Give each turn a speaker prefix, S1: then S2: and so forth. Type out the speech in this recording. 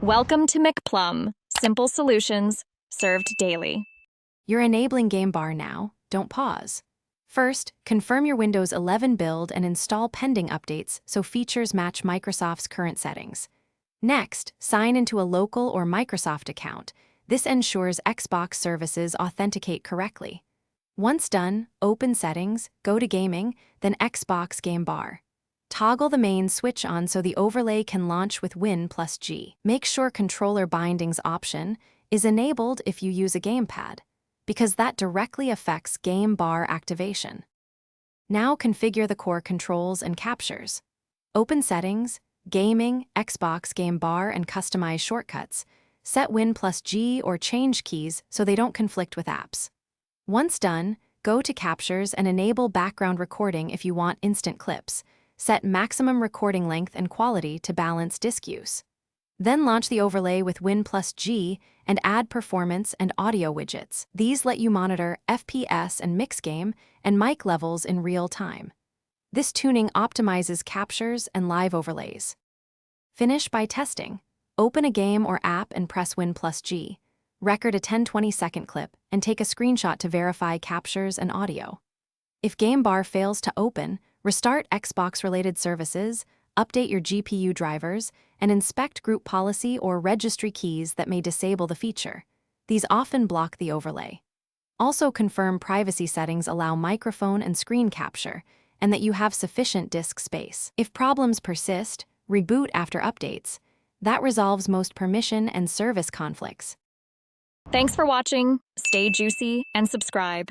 S1: Welcome to McPlum, simple solutions served daily.
S2: You're enabling Game Bar now. Don't pause. First, confirm your Windows 11 build and install pending updates so features match Microsoft's current settings. Next, sign into a local or Microsoft account. This ensures Xbox services authenticate correctly. Once done, open Settings, go to Gaming, then Xbox Game Bar. Toggle the main switch on so the overlay can launch with Win+G. Make sure Controller Bindings option is enabled if you use a gamepad, because that directly affects Game Bar activation. Now configure the core controls and captures. Open Settings, Gaming, Xbox Game Bar, and customize shortcuts. Set Win+G or change keys so they don't conflict with apps. Once done, go to Captures and enable background recording if you want instant clips. Set maximum recording length and quality to balance disk use. Then launch the overlay with Win+G and add performance and audio widgets. These let you monitor FPS and mix game and mic levels in real time. This tuning optimizes captures and live overlays. Finish by testing. Open a game or app and press Win+G. Record a 10-20-second clip and take a screenshot to verify captures and audio. If Game Bar fails to open, restart Xbox-related services, update your GPU drivers, and inspect group policy or registry keys that may disable the feature. These often block the overlay. Also confirm privacy settings allow microphone and screen capture, and that you have sufficient disk space. If problems persist, reboot after updates. That resolves most permission and service conflicts.
S1: Thanks for watching. Stay juicy and subscribe.